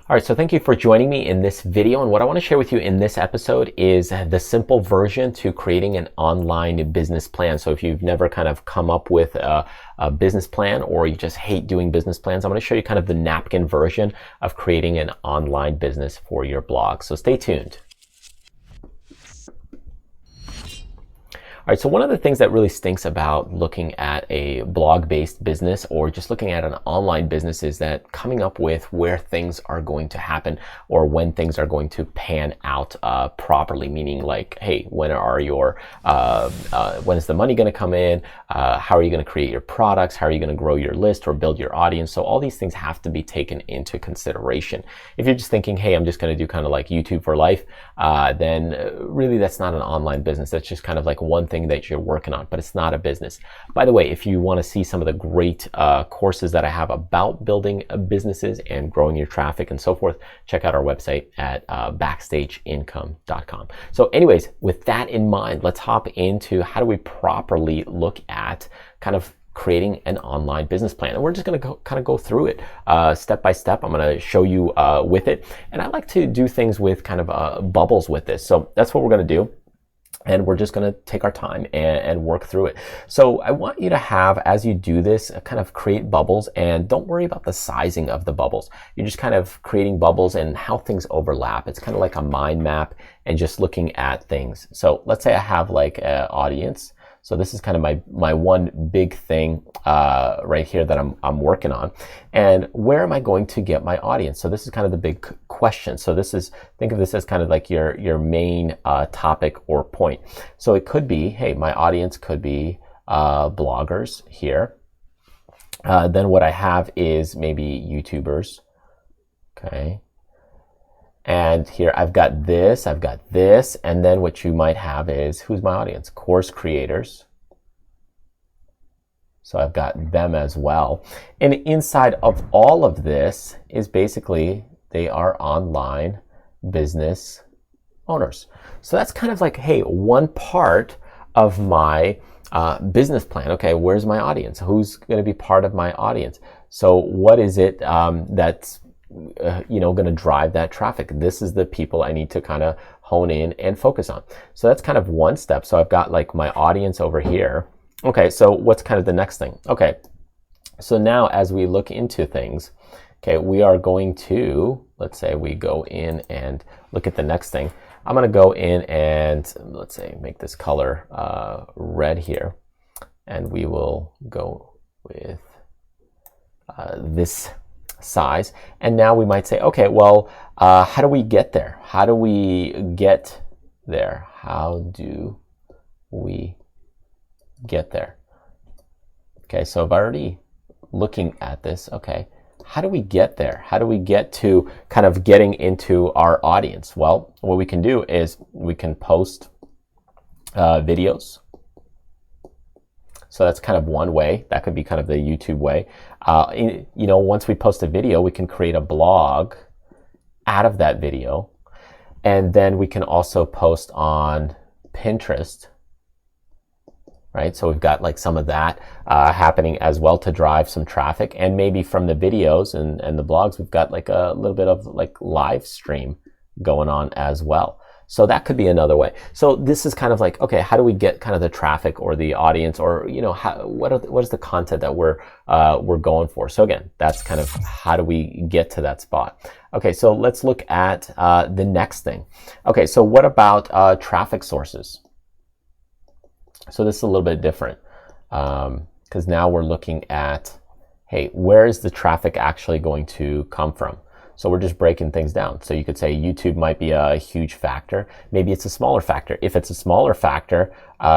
All right, so thank you for joining me in this video. And what I want to share with you in this episode is the simple version to creating an online business plan. So if you've never kind of come up with a business plan, or you just hate doing business plans, I'm going to show you kind of the napkin version of creating an online business for your blog. So stay tuned. All right, so one of the things that really stinks about looking at a blog-based business or just looking at an online business is that coming up with where things are going to happen or when things are going to pan out properly, meaning like, hey, when is the money going to come in? How are you going to create your products? How are you going to grow your list or build your audience? So all these things have to be taken into consideration. If you're just thinking, hey, I'm just going to do kind of like YouTube for life, then really that's not an online business. That's just kind of like one thing that you're working on, but it's not a business. By the way, if you want to see some of the great courses that I have about building businesses and growing your traffic and so forth, check out our website at backstageincome.com. So anyways, with that in mind, let's hop into how do we properly look at kind of creating an online business plan. And we're just going to kind of go through it step by step. I'm going to show you with it. And I like to do things with kind of bubbles with this. So that's what we're going to do. And we're just going to take our time and work through it. So I want you to have, as you do this, kind of create bubbles, and don't worry about the sizing of the bubbles. You're just kind of creating bubbles and how things overlap. It's kind of like a mind map and just looking at things. So let's say I have like an audience. So this is kind of my one big thing right here that I'm working on. And where am I going to get my audience? So this is kind of the big question. So think of this as kind of like your main topic or point. So it could be, hey, my audience could be bloggers here. Then what I have is maybe YouTubers. Okay. And here I've got this, and then what you might have is, who's my audience? Course creators. So I've got them as well. And inside of all of this is basically, they are online business owners. So that's kind of like, hey, one part of my business plan. Okay, where's my audience? Who's going to be part of my audience? So what is it that's going to drive that traffic? This is the people I need to kind of hone in and focus on. So that's kind of one step. So I've got like my audience over here. Okay, so what's kind of the next thing? Okay, so now as we look into things, okay, we are going to, let's say we go in and look at the next thing. I'm going to go in and let's say make this color red here, and we will go with this size. And now we might say, okay, well, how do we get there? How do we get there? How do we get there? Okay, so I've already looking at this. Okay, how do we get there? How do we get to kind of getting into our audience? Well, what we can do is we can post videos. So that's kind of one way. That could be kind of the YouTube way. Once we post a video, we can create a blog out of that video. And then we can also post on Pinterest, right? So we've got like some of that happening as well to drive some traffic. And maybe from the videos and the blogs, we've got like a little bit of like live stream going on as well. So that could be another way. So this is kind of like, okay, how do we get kind of the traffic or the audience, or what is the content that we're going for? So again, that's kind of how do we get to that spot. Okay, so let's look at the next thing. Okay, so what about traffic sources? So this is a little bit different because now we're looking at, hey, where is the traffic actually going to come from? So we're just breaking things down. So you could say YouTube might be a huge factor. Maybe it's a smaller factor. If it's a smaller factor,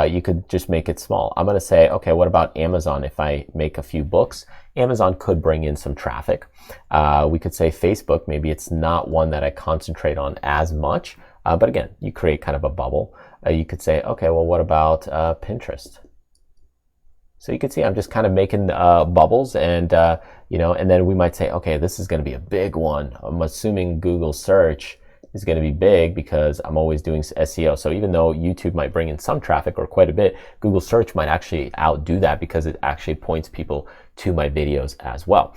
you could just make it small. I'm going to say, okay, what about Amazon? If I make a few books, Amazon could bring in some traffic. We could say Facebook. Maybe it's not one that I concentrate on as much. But again, you create kind of a bubble. You could say, okay, well, what about Pinterest? So you can see I'm just kind of making bubbles, and and then we might say, okay, this is going to be a big one. I'm assuming Google search is going to be big because I'm always doing SEO. So even though YouTube might bring in some traffic or quite a bit, Google search might actually outdo that because it actually points people to my videos as well.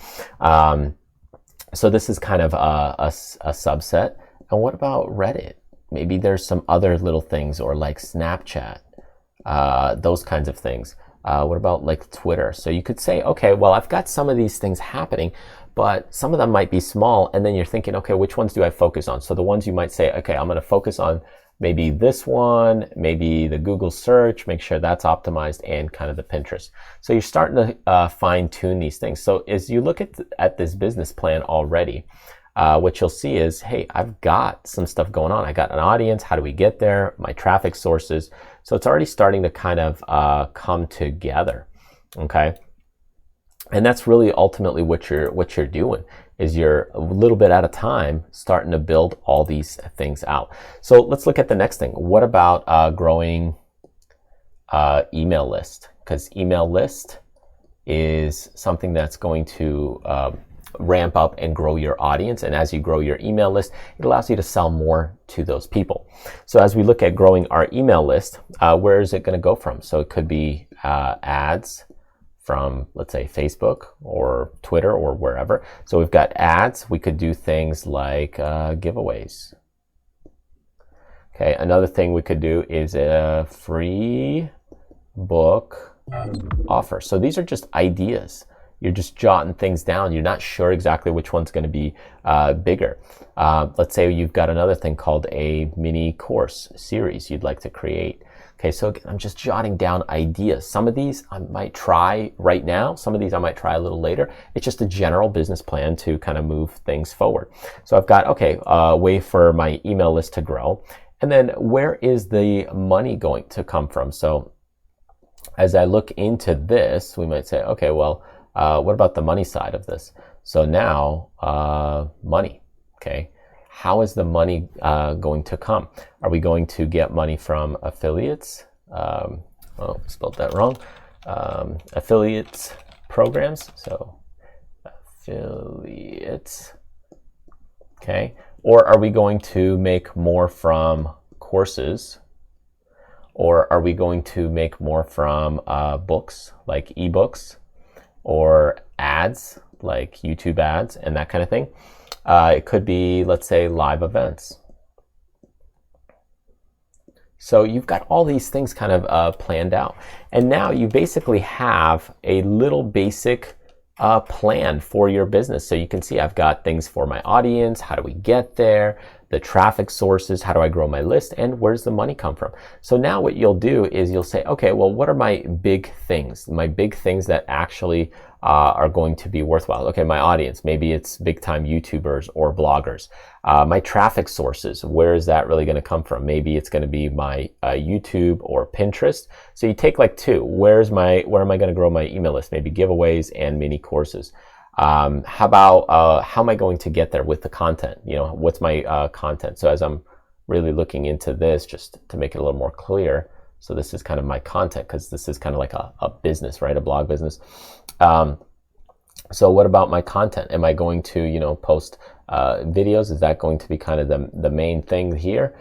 So this is kind of a subset. And what about Reddit? Maybe there's some other little things, or like Snapchat, those kinds of things. What about like Twitter? So you could say, okay, well, I've got some of these things happening, but some of them might be small. And then you're thinking, okay, which ones do I focus on? So the ones you might say, okay, I'm going to focus on maybe this one, maybe the Google search, make sure that's optimized, and kind of the Pinterest. So you're starting to fine tune these things. So as you look at this business plan already, what you'll see is, hey, I've got some stuff going on. I got an audience. How do we get there? My traffic sources. So it's already starting to kind of come together. Okay. And that's really ultimately what you're doing, is you're a little bit at a time starting to build all these things out. So let's look at the next thing. What about growing email list? Because email list is something that's going to ramp up and grow your audience. And as you grow your email list, it allows you to sell more to those people. So as we look at growing our email list, where is it going to go from? So it could be ads from, let's say, Facebook or Twitter or wherever. So we've got ads. We could do things like giveaways. Okay, another thing we could do is a free book offer. So these are just ideas. You're just jotting things down. You're not sure exactly which one's going to be bigger. Let's say you've got another thing called a mini course series you'd like to create. Okay, so I'm just jotting down ideas. Some of these I might try right now. Some of these I might try a little later. It's just a general business plan to kind of move things forward. So I've got, okay, a way for my email list to grow. And then where is the money going to come from? So as I look into this, we might say, okay, well, what about the money side of this? So now, money, okay. How is the money going to come? Are we going to get money from affiliates? Spelled that wrong. Affiliates programs. So affiliates, okay. Or are we going to make more from courses? Or are we going to make more from books, like ebooks? Or ads, like YouTube ads and that kind of thing. It could be, let's say, live events. So you've got all these things kind of planned out. And now you basically have a little basic plan for your business. So you can see I've got things for my audience. How do we get there? The traffic sources, how do I grow my list, and where's the money come from? So now what you'll do is you'll say, okay, well, what are my big things? My big things that actually are going to be worthwhile. Okay, my audience, maybe it's big time YouTubers or bloggers. My traffic sources, where is that really going to come from? Maybe it's going to be my YouTube or Pinterest. So you take like two. Where am I going to grow my email list? Maybe giveaways and mini courses. How about how am I going to get there with the content? You know, what's my content? So as I'm really looking into this, just to make it a little more clear, so this is kind of my content, because this is kind of like a business, right? A blog business. So what about my content? Am I going to, you know, post videos? Is that going to be kind of the main thing here?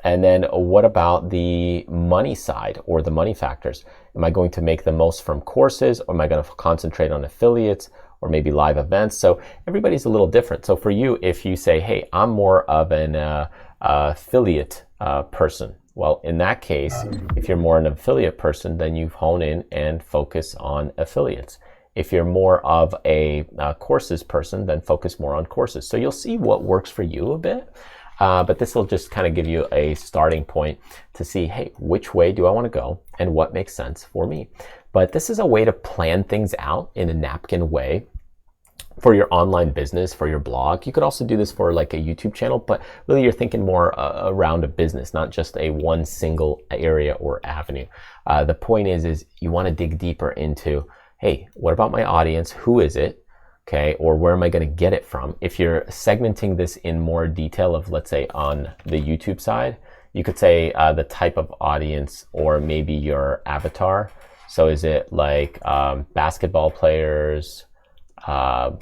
And then what about the money side, or the money factors? Am I going to make the most from courses, or am I going to concentrate on affiliates, or maybe live events? So everybody's a little different. So for you, if you say, hey, I'm more of an affiliate person, well, in that case, if you're more an affiliate person, then you hone in and focus on affiliates. If you're more of a courses person, then focus more on courses. So you'll see what works for you a bit. But this will just kind of give you a starting point to see, hey, which way do I want to go and what makes sense for me? But this is a way to plan things out in a napkin way for your online business, for your blog. You could also do this for like a YouTube channel, but really you're thinking more around a business, not just a one single area or avenue. The point is you want to dig deeper into, hey, what about my audience? Who is it? Okay, or where am I going to get it from? If you're segmenting this in more detail of, let's say, on the YouTube side, you could say the type of audience, or maybe your avatar. So is it like basketball players,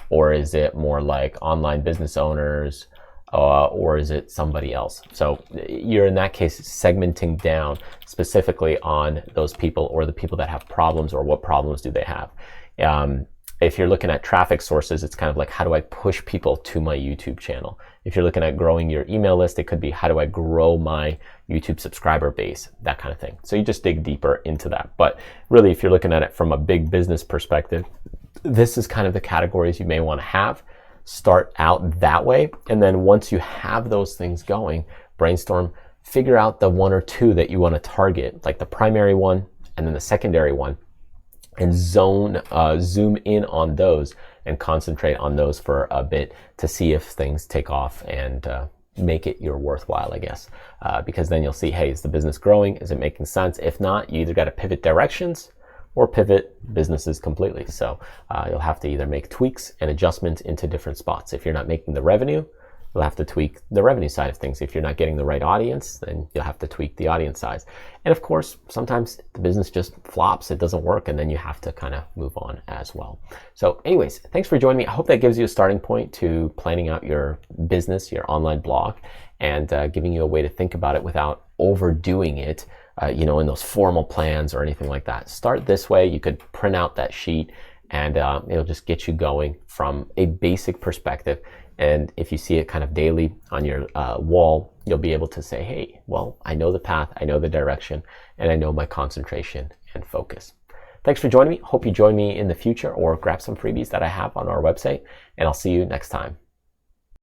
or is it more like online business owners, or is it somebody else? So you're, in that case, segmenting down specifically on those people, or the people that have problems, or what problems do they have. If you're looking at traffic sources, it's kind of like, how do I push people to my YouTube channel? If you're looking at growing your email list, it could be, how do I grow my YouTube subscriber base? That kind of thing. So you just dig deeper into that. But really, if you're looking at it from a big business perspective, this is kind of the categories you may want to have. Start out that way. And then once you have those things going, brainstorm, figure out the one or two that you want to target, like the primary one and then the secondary one, and zoom in on those and concentrate on those for a bit to see if things take off and make it your worthwhile, I guess. Because then you'll see, hey, is the business growing? Is it making sense? If not, you either got to pivot directions or pivot businesses completely. So you'll have to either make tweaks and adjustments into different spots. If you're not making the revenue, you'll have to tweak the revenue side of things. If you're not getting the right audience, then you'll have to tweak the audience size. And of course, sometimes the business just flops, it doesn't work, and then you have to kind of move on as well. So anyways, thanks for joining me. I hope that gives you a starting point to planning out your business, your online blog, and giving you a way to think about it without overdoing it, in those formal plans or anything like that. Start this way. You could print out that sheet, and it'll just get you going from a basic perspective. And if you see it kind of daily on your wall, you'll be able to say, hey, well, I know the path, I know the direction, and I know my concentration and focus. Thanks for joining me. Hope you join me in the future or grab some freebies that I have on our website, and I'll see you next time.